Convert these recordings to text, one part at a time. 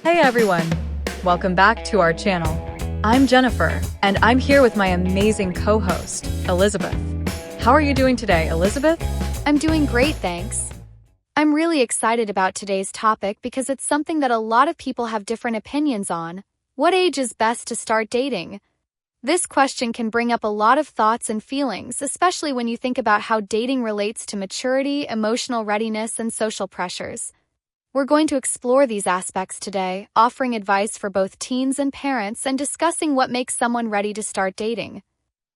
Hey everyone, welcome back to our channel. I'm Jennifer, and I'm here with my amazing co-host, Elizabeth. How are you doing today, Elizabeth? I'm doing great, thanks. I'm really excited about today's topic because it's something that a lot of people have different opinions on. What age is best to start dating? This question can bring up a lot of thoughts and feelings, especially when you think about how dating relates to maturity, emotional readiness, and social pressures. We're going to explore these aspects today, offering advice for both teens and parents and discussing what makes someone ready to start dating.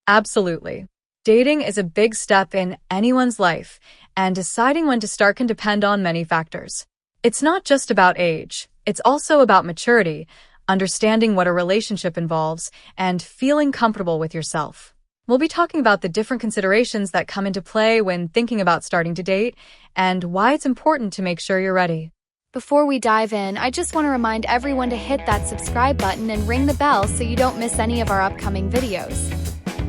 Absolutely. Dating is a big step in anyone's life, and deciding when to start can depend on many factors. It's not just about age, it's also about maturity, understanding what a relationship involves, and feeling comfortable with yourself. We'll be talking about the different considerations that come into play when thinking about starting to date, and why it's important to make sure you're ready. Before we dive in, I just want to remind everyone to hit that subscribe button and ring the bell so you don't miss any of our upcoming videos.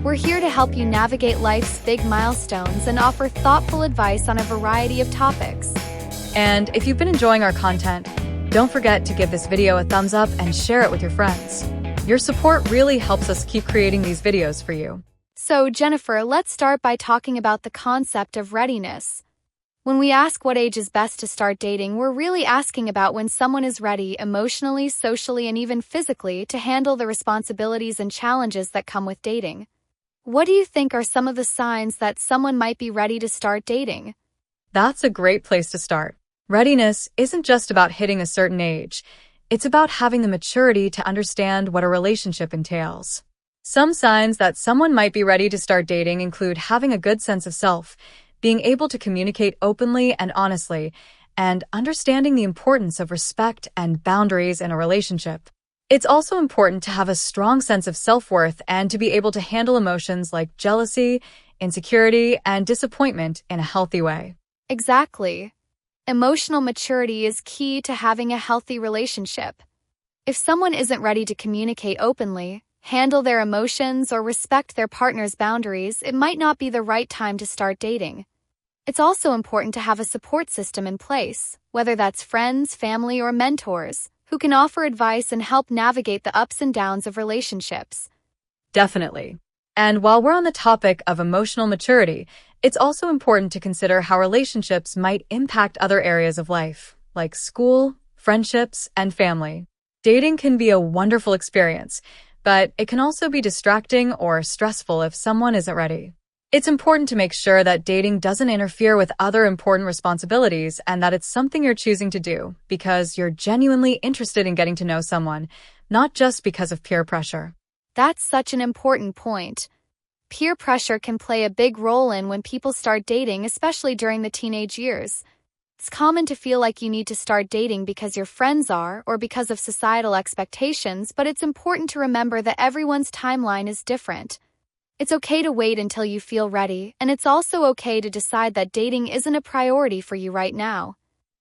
We're here to help you navigate life's big milestones and offer thoughtful advice on a variety of topics. And if you've been enjoying our content, don't forget to give this video a thumbs up and share it with your friends. Your support really helps us keep creating these videos for you. So, Jennifer, let's start by talking about the concept of readiness. When we ask what age is best to start dating, we're really asking about when someone is ready emotionally, socially, and even physically to handle the responsibilities and challenges that come with dating. What do you think are some of the signs that someone might be ready to start dating? That's a great place to start. Readiness isn't just about hitting a certain age. It's about having the maturity to understand what a relationship entails. Some signs that someone might be ready to start dating include having a good sense of self, being able to communicate openly and honestly, and understanding the importance of respect and boundaries in a relationship. It's also important to have a strong sense of self-worth and to be able to handle emotions like jealousy, insecurity, and disappointment in a healthy way. Exactly. Emotional maturity is key to having a healthy relationship. If someone isn't ready to communicate openly, handle their emotions, or respect their partner's boundaries, it might not be the right time to start dating. It's also important to have a support system in place, whether that's friends, family, or mentors, who can offer advice and help navigate the ups and downs of relationships. Definitely. And while we're on the topic of emotional maturity, it's also important to consider how relationships might impact other areas of life, like school, friendships, and family. Dating can be a wonderful experience, but it can also be distracting or stressful if someone isn't ready. It's important to make sure that dating doesn't interfere with other important responsibilities and that it's something you're choosing to do because you're genuinely interested in getting to know someone, not just because of peer pressure. That's such an important point. Peer pressure can play a big role in when people start dating, especially during the teenage years. It's common to feel like you need to start dating because your friends are or because of societal expectations, but it's important to remember that everyone's timeline is different. It's okay to wait until you feel ready, and it's also okay to decide that dating isn't a priority for you right now.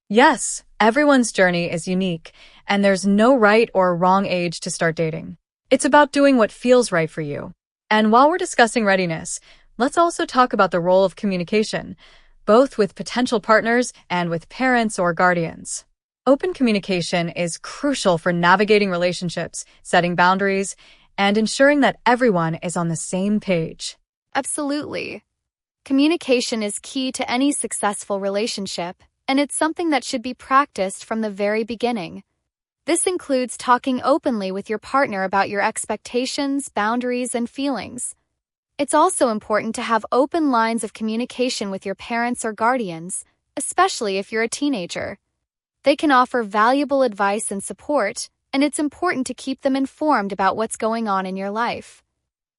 Yes, everyone's journey is unique, and there's no right or wrong age to start dating. It's about doing what feels right for you. And while we're discussing readiness, let's also talk about the role of communication, both with potential partners and with parents or guardians. Open communication is crucial for navigating relationships, setting boundaries, and ensuring that everyone is on the same page. Absolutely. Communication is key to any successful relationship, and it's something that should be practiced from the very beginning. This includes talking openly with your partner about your expectations, boundaries, and feelings. It's also important to have open lines of communication with your parents or guardians, especially if you're a teenager. They can offer valuable advice and support, and it's important to keep them informed about what's going on in your life.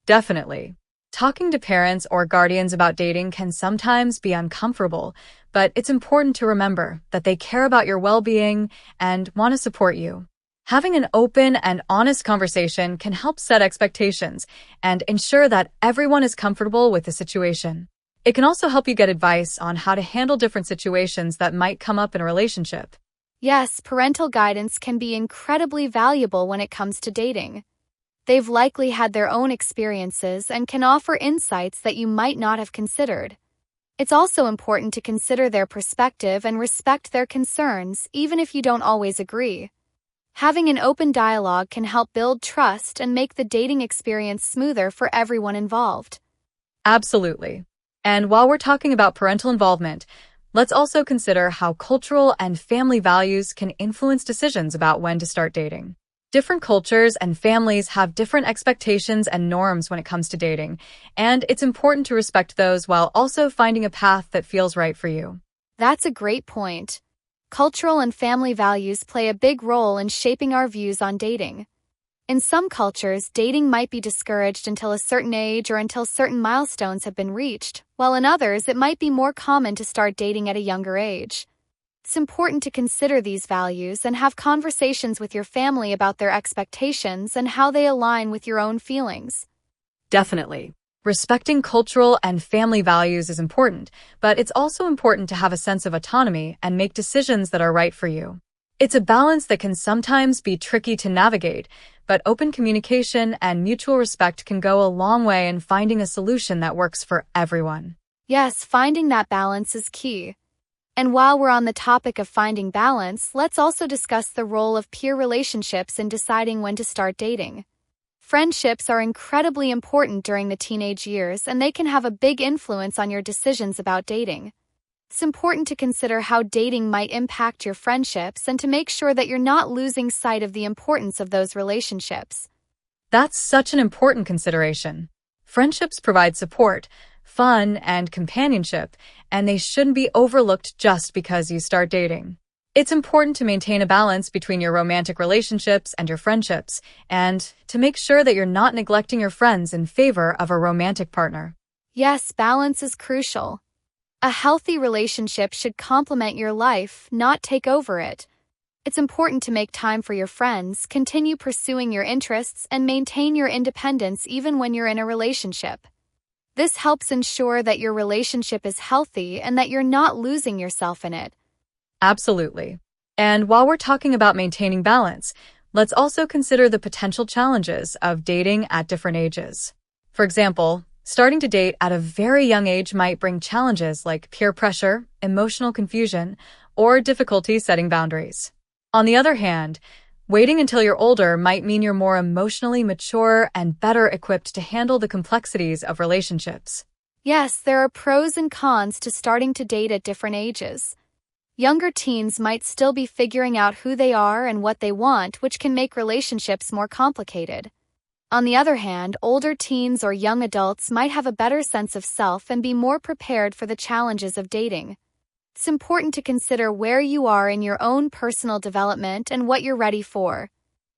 Definitely. Talking to parents or guardians about dating can sometimes be uncomfortable, but it's important to remember that they care about your well-being and want to support you. Having an open and honest conversation can help set expectations and ensure that everyone is comfortable with the situation. It can also help you get advice on how to handle different situations that might come up in a relationship. Yes, parental guidance can be incredibly valuable when it comes to dating. They've likely had their own experiences and can offer insights that you might not have considered. It's also important to consider their perspective and respect their concerns, even if you don't always agree. Having an open dialogue can help build trust and make the dating experience smoother for everyone involved. Absolutely. And while we're talking about parental involvement, let's also consider how cultural and family values can influence decisions about when to start dating. Different cultures and families have different expectations and norms when it comes to dating, and it's important to respect those while also finding a path that feels right for you. That's a great point. Cultural and family values play a big role in shaping our views on dating. In some cultures, dating might be discouraged until a certain age or until certain milestones have been reached, while in others, it might be more common to start dating at a younger age. It's important to consider these values and have conversations with your family about their expectations and how they align with your own feelings. Definitely. Respecting cultural and family values is important, but it's also important to have a sense of autonomy and make decisions that are right for you. It's a balance that can sometimes be tricky to navigate, but open communication and mutual respect can go a long way in finding a solution that works for everyone. Yes, finding that balance is key. And while we're on the topic of finding balance, let's also discuss the role of peer relationships in deciding when to start dating. Friendships are incredibly important during the teenage years, and they can have a big influence on your decisions about dating. It's important to consider how dating might impact your friendships and to make sure that you're not losing sight of the importance of those relationships. That's such an important consideration. Friendships provide support, fun, and companionship, and they shouldn't be overlooked just because you start dating. It's important to maintain a balance between your romantic relationships and your friendships, and to make sure that you're not neglecting your friends in favor of a romantic partner. Yes, balance is crucial. A healthy relationship should complement your life, not take over it. It's important to make time for your friends, continue pursuing your interests, and maintain your independence even when you're in a relationship. This helps ensure that your relationship is healthy and that you're not losing yourself in it. Absolutely. And while we're talking about maintaining balance, let's also consider the potential challenges of dating at different ages. For example, starting to date at a very young age might bring challenges like peer pressure, emotional confusion, or difficulty setting boundaries. On the other hand, waiting until you're older might mean you're more emotionally mature and better equipped to handle the complexities of relationships. Yes, there are pros and cons to starting to date at different ages. Younger teens might still be figuring out who they are and what they want, which can make relationships more complicated. On the other hand, older teens or young adults might have a better sense of self and be more prepared for the challenges of dating. It's important to consider where you are in your own personal development and what you're ready for.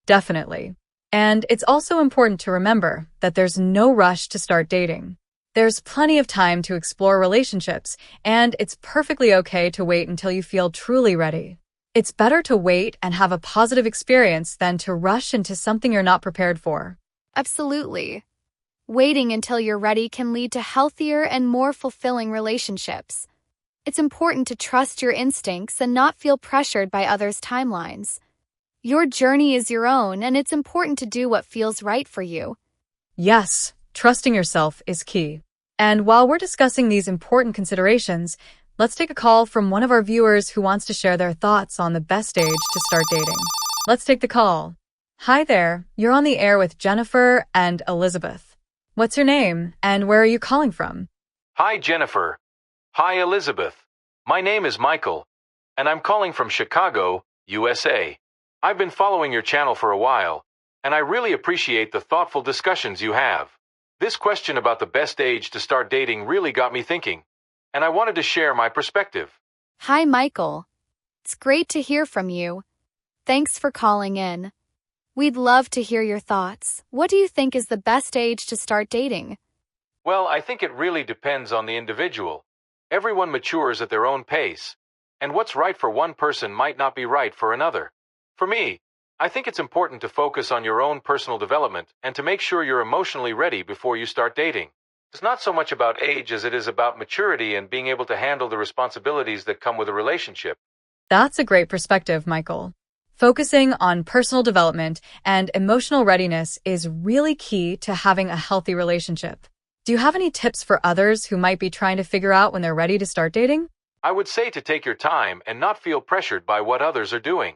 Definitely. And it's also important to remember that there's no rush to start dating. There's plenty of time to explore relationships, and it's perfectly okay to wait until you feel truly ready. It's better to wait and have a positive experience than to rush into something you're not prepared for. Absolutely. Waiting until you're ready can lead to healthier and more fulfilling relationships. It's important to trust your instincts and not feel pressured by others' timelines. Your journey is your own, and it's important to do what feels right for you. Yes, trusting yourself is key. And while we're discussing these important considerations, let's take a call from one of our viewers who wants to share their thoughts on the best age to start dating. Let's take the call. Hi there, you're on the air with Jennifer and Elizabeth. What's your name, and where are you calling from? Hi, Jennifer. Hi, Elizabeth. My name is Michael, and I'm calling from Chicago, USA. I've been following your channel for a while, and I really appreciate the thoughtful discussions you have. This question about the best age to start dating really got me thinking, and I wanted to share my perspective. Hi, Michael. It's great to hear from you. Thanks for calling in. We'd love to hear your thoughts. What do you think is the best age to start dating? Well, I think it really depends on the individual. Everyone matures at their own pace, and what's right for one person might not be right for another. For me, I think it's important to focus on your own personal development and to make sure you're emotionally ready before you start dating. It's not so much about age as it is about maturity and being able to handle the responsibilities that come with a relationship. That's a great perspective, Michael. Focusing on personal development and emotional readiness is really key to having a healthy relationship. Do you have any tips for others who might be trying to figure out when they're ready to start dating? I would say to take your time and not feel pressured by what others are doing.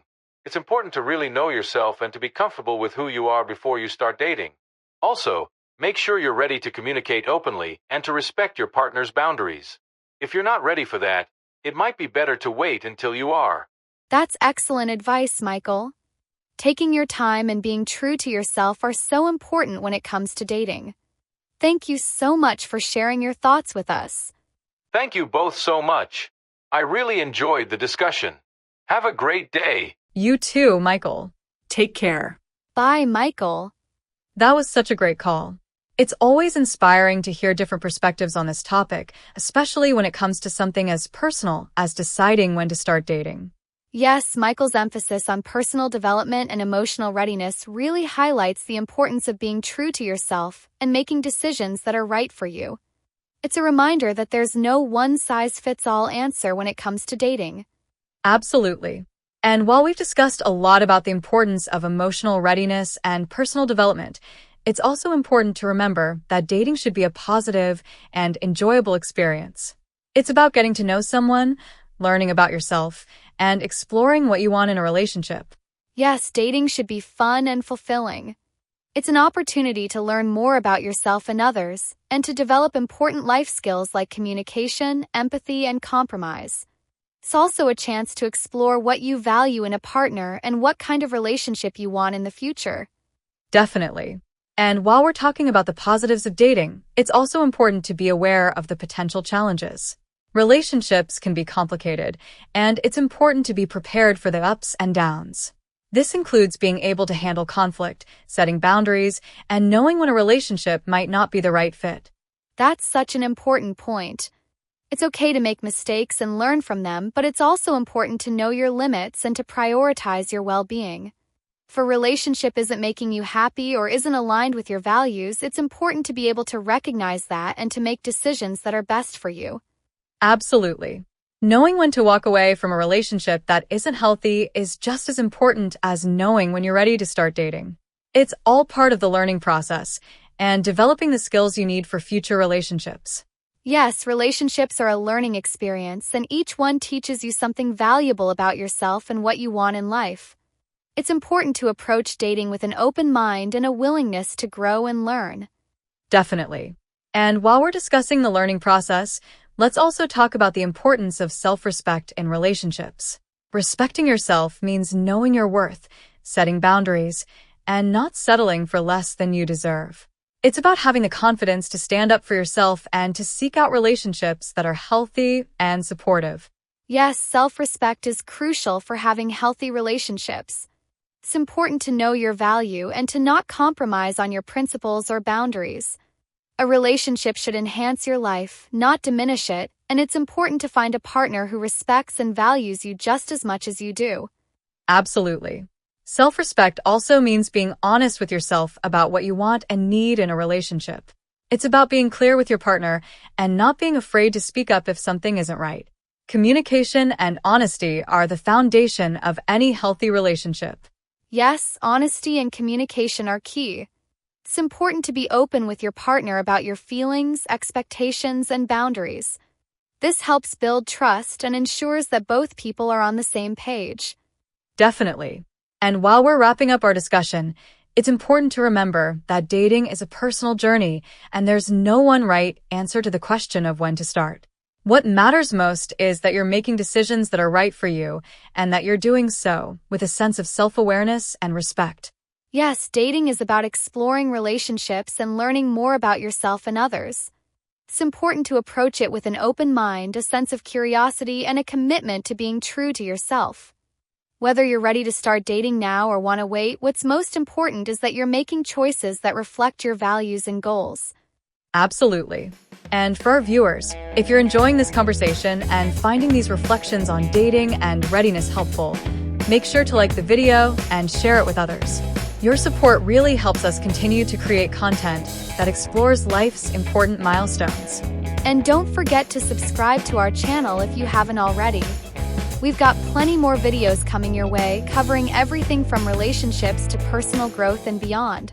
It's important to really know yourself and to be comfortable with who you are before you start dating. Also, make sure you're ready to communicate openly and to respect your partner's boundaries. If you're not ready for that, it might be better to wait until you are. That's excellent advice, Michael. Taking your time and being true to yourself are so important when it comes to dating. Thank you so much for sharing your thoughts with us. Thank you both so much. I really enjoyed the discussion. Have a great day. You too, Michael. Take care. Bye, Michael. That was such a great call. It's always inspiring to hear different perspectives on this topic, especially when it comes to something as personal as deciding when to start dating. Yes, Michael's emphasis on personal development and emotional readiness really highlights the importance of being true to yourself and making decisions that are right for you. It's a reminder that there's no one-size-fits-all answer when it comes to dating. Absolutely. And while we've discussed a lot about the importance of emotional readiness and personal development, it's also important to remember that dating should be a positive and enjoyable experience. It's about getting to know someone, learning about yourself, and exploring what you want in a relationship. Yes, dating should be fun and fulfilling. It's an opportunity to learn more about yourself and others, and to develop important life skills like communication, empathy, and compromise. It's also a chance to explore what you value in a partner and what kind of relationship you want in the future. Definitely. And while we're talking about the positives of dating, it's also important to be aware of the potential challenges. Relationships can be complicated, and it's important to be prepared for the ups and downs. This includes being able to handle conflict, setting boundaries, and knowing when a relationship might not be the right fit. That's such an important point. It's okay to make mistakes and learn from them, but it's also important to know your limits and to prioritize your well-being. If a relationship isn't making you happy or isn't aligned with your values, it's important to be able to recognize that and to make decisions that are best for you. Absolutely. Knowing when to walk away from a relationship that isn't healthy is just as important as knowing when you're ready to start dating. It's all part of the learning process and developing the skills you need for future relationships. Yes, relationships are a learning experience, and each one teaches you something valuable about yourself and what you want in life. It's important to approach dating with an open mind and a willingness to grow and learn. Definitely. And while we're discussing the learning process, let's also talk about the importance of self-respect in relationships. Respecting yourself means knowing your worth, setting boundaries, and not settling for less than you deserve. It's about having the confidence to stand up for yourself and to seek out relationships that are healthy and supportive. Yes, self-respect is crucial for having healthy relationships. It's important to know your value and to not compromise on your principles or boundaries. A relationship should enhance your life, not diminish it, and it's important to find a partner who respects and values you just as much as you do. Absolutely. Self-respect also means being honest with yourself about what you want and need in a relationship. It's about being clear with your partner and not being afraid to speak up if something isn't right. Communication and honesty are the foundation of any healthy relationship. Yes, honesty and communication are key. It's important to be open with your partner about your feelings, expectations, and boundaries. This helps build trust and ensures that both people are on the same page. Definitely. And while we're wrapping up our discussion, it's important to remember that dating is a personal journey and there's no one right answer to the question of when to start. What matters most is that you're making decisions that are right for you and that you're doing so with a sense of self-awareness and respect. Yes, dating is about exploring relationships and learning more about yourself and others. It's important to approach it with an open mind, a sense of curiosity, and a commitment to being true to yourself. Whether you're ready to start dating now or want to wait, what's most important is that you're making choices that reflect your values and goals. Absolutely. And for our viewers, if you're enjoying this conversation and finding these reflections on dating and readiness helpful, make sure to like the video and share it with others. Your support really helps us continue to create content that explores life's important milestones. And don't forget to subscribe to our channel if you haven't already. We've got plenty more videos coming your way, covering everything from relationships to personal growth and beyond.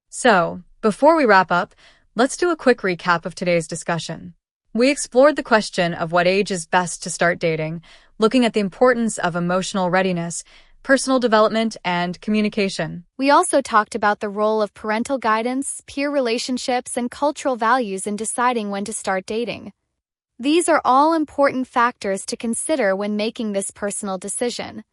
So, before we wrap up, let's do a quick recap of today's discussion. We explored the question of what age is best to start dating, looking at the importance of emotional readiness, personal development, and communication. We also talked about the role of parental guidance, peer relationships, and cultural values in deciding when to start dating. These are all important factors to consider when making this personal decision.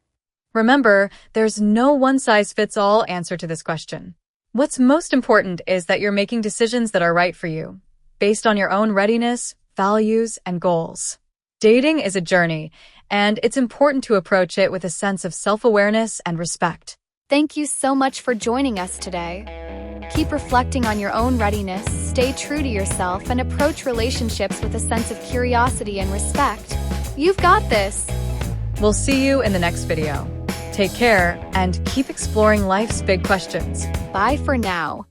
Remember, there's no one-size-fits-all answer to this question. What's most important is that you're making decisions that are right for you, based on your own readiness, values, and goals. Dating is a journey, and it's important to approach it with a sense of self-awareness and respect. Thank you so much for joining us today. Keep reflecting on your own readiness, stay true to yourself, and approach relationships with a sense of curiosity and respect. You've got this! We'll see you in the next video. Take care and keep exploring life's big questions. Bye for now.